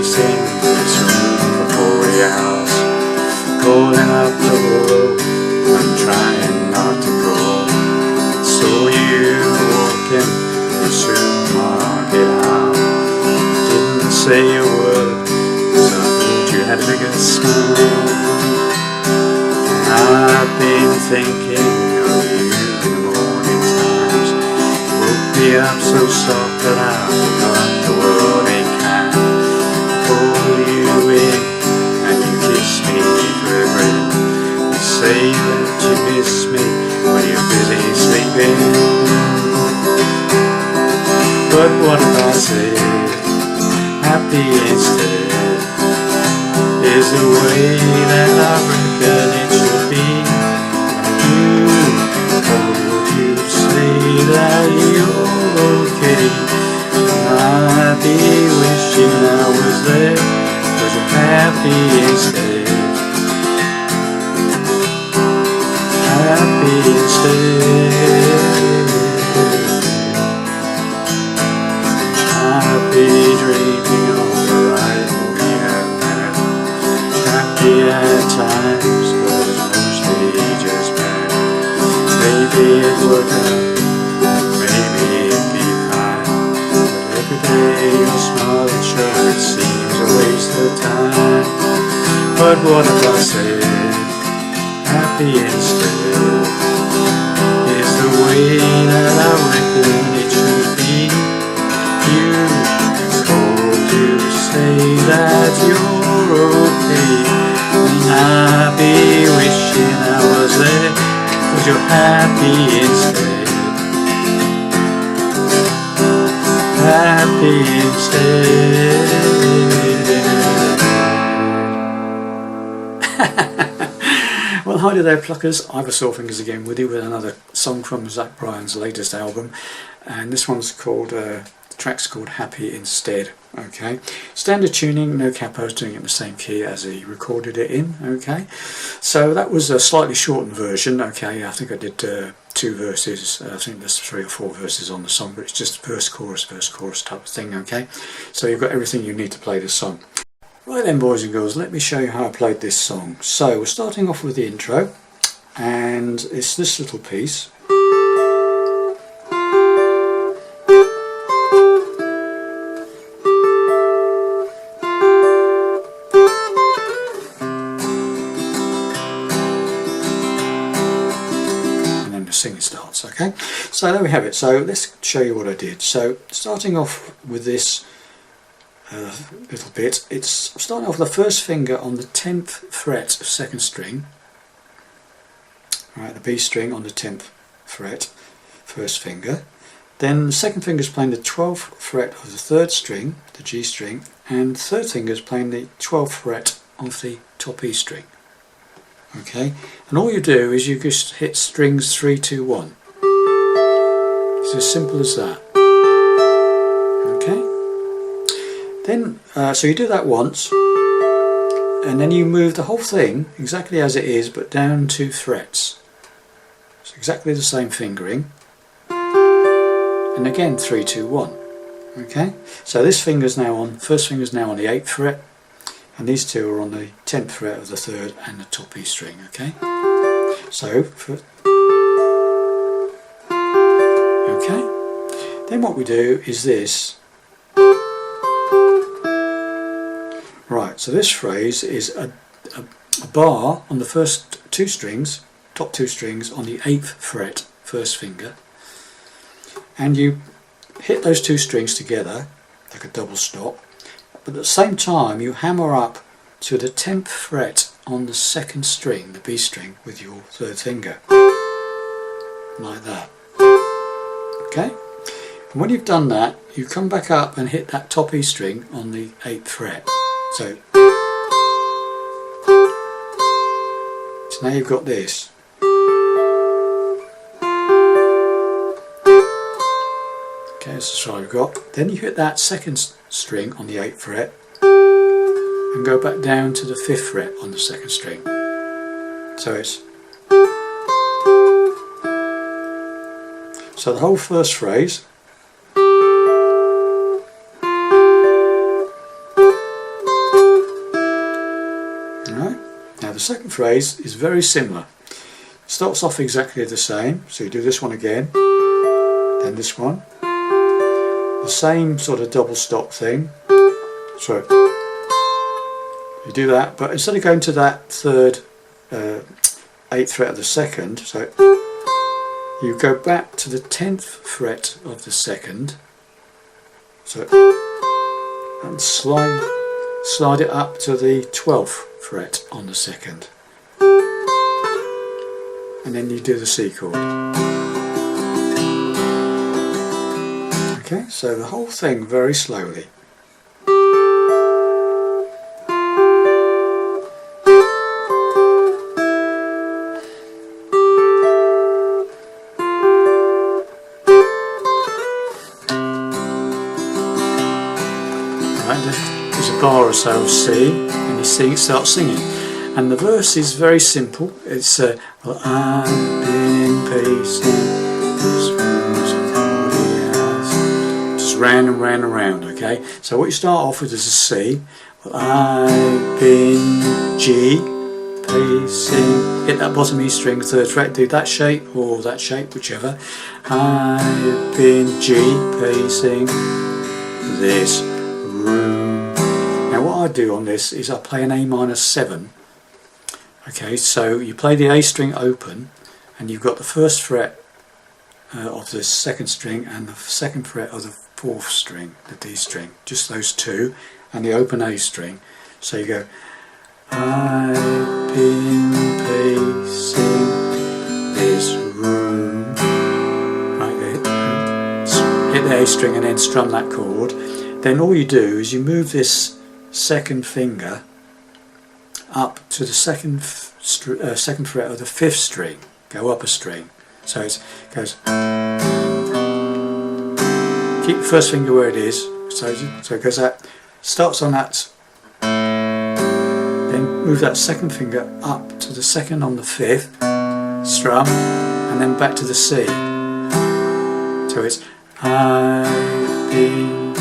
sing this room for 40 hours, calling up the world, I'm trying not to go. Saw you walking the supermarket aisle, didn't say a word, so I thought you had a bigger smile. I've been thinking of you in the morning times, woke me up so soft that I forgot the world ain't kind. Pull you in and you kiss me for a grin. You say that you miss me when you're busy sleeping. But what if I said happy instead is the way that I reckon it should be? You say that you're okay, I'd be wishing I was there, 'cause you're happy instead. Happy instead. Happy dreaming of the life we have had. Happy at times, but mostly just bad. Maybe it would help, maybe it'd be fine, but every day you smile and show it seems a waste of time. But what if I said happy instead is the way that I reckon it should be? You called to say that you're okay, and I'd be wishing I was there, 'cause you're happy instead. Happy instead. Well, hi there pluckers, Ivor Sawfingers again with you with another song from Bryan's latest album, and this one's called, the track's called Happy Instead. Okay, standard tuning, no capos, doing it in the same key as he recorded it in. Okay, so that was a slightly shortened version. Okay, I think I did 2 verses, I think there's 3 or 4 verses on the song, but it's just verse chorus type of thing. Okay, so you've got everything you need to play this song. Right then boys and girls, let me show you how I played this song. So we're starting off with the intro, and it's this little piece. Singing starts. Okay, so there we have it. So let's show you what I did. So starting off with this little bit, it's starting off with the first finger on the 10th fret of 2nd string, right, the B string on the 10th fret, first finger. Then the second finger is playing the 12th fret of the 3rd string, the G string, and the third finger is playing the 12th fret of the top E string. Okay, and all you do is you just hit strings 3, 2, 1. It's as simple as that. Okay, then so you do that once, and then you move the whole thing exactly as it is, but down 2 frets. It's exactly the same fingering, and again 3, 2, 1. Okay, so this finger's now on, first finger's now on the 8th fret. And these two are on the 10th fret of the 3rd and the top E string, okay? So, okay, then what we do is this. Right, so this phrase is a bar on the first 2 strings, top 2 strings on the 8th fret, first finger, and you hit those 2 strings together like a double stop. But at the same time you hammer up to the 10th fret on the 2nd string, the B string, with your 3rd finger, like that. Okay, and when you've done that, you come back up and hit that top E string on the 8th fret. So now you've got this. Okay, that's what I've got. Then you hit that 2nd string on the 8th fret and go back down to the 5th fret on the 2nd string. So it's, so the whole first phrase second phrase is very similar. Starts off exactly the same, so you do this one again, then this one, the same sort of double stop thing. So you do that, but instead of going to that third 8th fret of the second, so you go back to the 10th fret of the second, so and slide it up to the 12th fret on the second, and then you do the C chord. Okay, so the whole thing very slowly. There's a bar or so of C, and you start singing. And the verse is very simple. It's well, I've been pacing this room for 40 hours. Just round and round and round, okay? So what you start off with is a C. Well, I've been G, pacing. Hit that bottom E string, 3rd fret, do that shape or that shape, whichever. I've been G, pacing this room. Now what I do on this is I play an A minor 7. Okay, so you play the A string open, and you've got the 1st fret of the 2nd string and the 2nd fret of the 4th string, the D string, just those two, and the open A string. So you go, I've been pacing this room. Right there, hit the A string and then strum that chord. Then all you do is you move this 2nd finger up to the 2nd fret of the 5th string, go up a string. So it goes, keep the 1st finger where it is, so it goes that, starts on that, then move that 2nd finger up to the 2nd on the 5th, strum, and then back to the C. So it's, I've been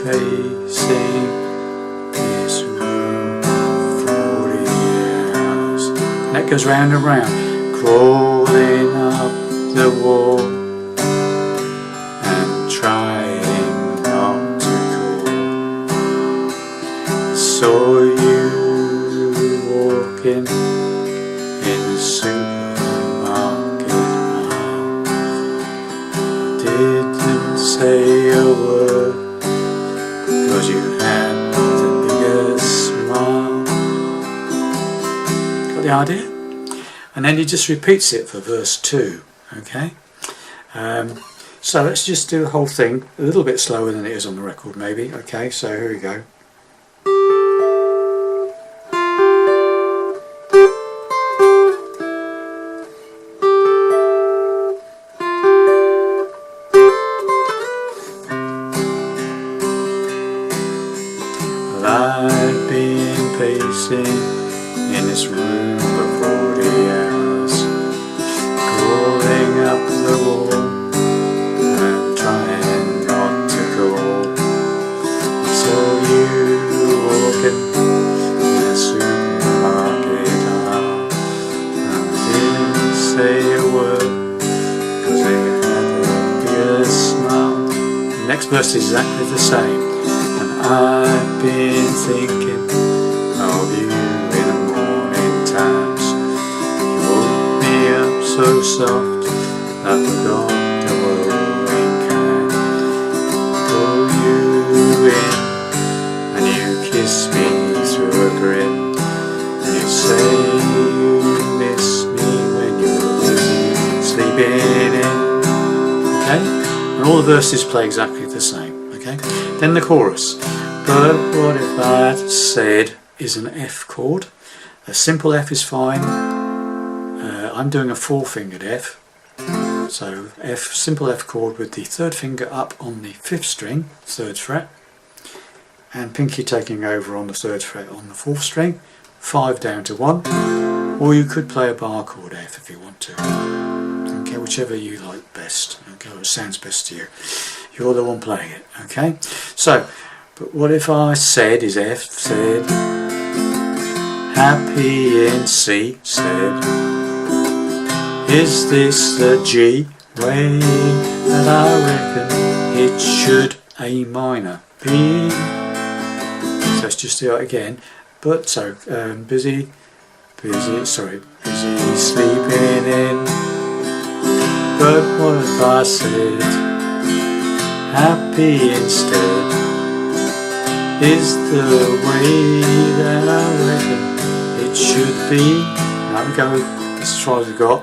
pacing this room 40 years. And that goes round and round, crawling up the wall and trying not to call. Saw you walking in the supermarket aisle. I didn't say a word, 'cause you had the biggest smile. Got the idea? And then he just repeats it for verse 2. Okay? So let's just do the whole thing a little bit slower than it is on the record, maybe. Okay, so here we go. I've been pacing in this room for 40 hours, crawling up the wall and trying not to call. I saw you walking in the supermarket aisle, and I didn't say a word, 'cause they had the biggest smile. The next verse is exactly the same. I've been thinking of you in the morning times. You woke me up so soft, I forgot the worrying kind. Pull you in, and you kiss me through a grin, and you say you miss me when you're sleeping in. Okay? And all the verses play exactly the same. Okay? Then the chorus. But what if I said is an F chord? A simple F is fine. I'm doing a 4-fingered F. So F, simple F chord with the 3rd finger up on the 5th string, 3rd fret, and pinky taking over on the 3rd fret on the 4th string, 5 down to 1. Or you could play a bar chord F if you want to. Okay, whichever you like best. Okay, what sounds best to you. You're the one playing it. Okay, so. But what if I said is F, said, happy in C instead. Is this the G way? And I reckon it should A minor be. So let's just do it again. But so busy sleeping in. But what if I said happy instead? Is the way that I reckon it should be. There we go, that's as far as we've got.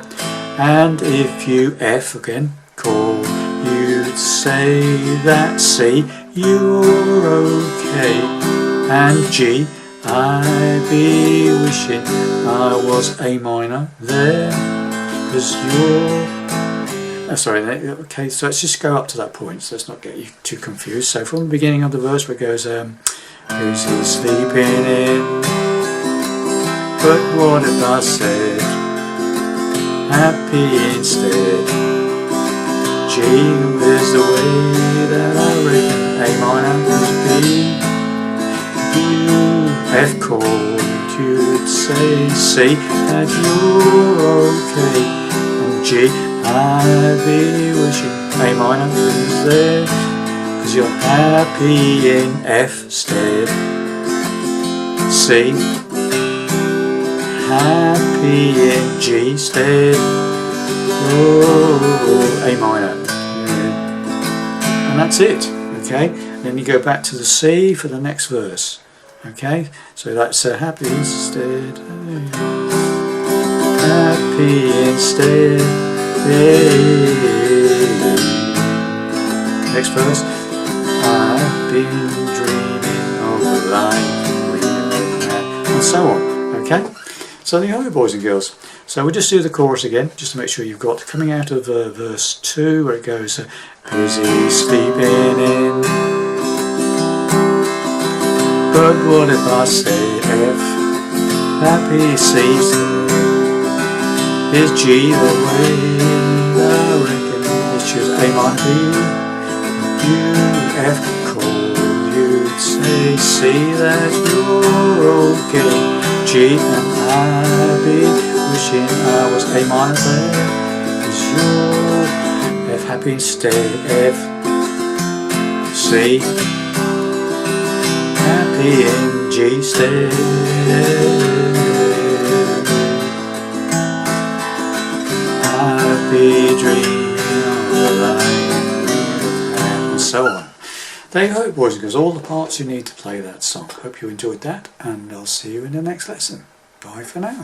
And if you F again call, you'd say that C you're okay. And G, I'd be wishing I was A minor there, because you're sorry, okay, so let's just go up to that point, so let's not get you too confused. So from the beginning of the verse where it goes who's he sleeping in? But what if I said happy instead? G is the way that I reckon A minor would be. You F chord, you'd say C that you're okay. And G, I'd be wishing A minor was there, cause you're happy in F instead. C, happy in G instead. Oh, A minor. And that's it, okay? Then you go back to the C for the next verse, okay? So that's happy instead. Happy instead. Next verse. I've been dreaming of a life with you, and so on. Okay, so there you have it, boys and girls. So we'll just do the chorus again, just to make sure you've got coming out of verse 2 where it goes busy sleeping in. But what if I say F, happy C? Is G the way that I reckon it should A minor be? You F chord, you'd say C that you're okay. G and I'd be wishing I was A minor there, cause you're F happy instead. F C happy in G instead. Be dreaming of a life, and so on. There you go, boys and girls, all the parts you need to play that song. Hope you enjoyed that, and I'll see you in the next lesson. Bye for now.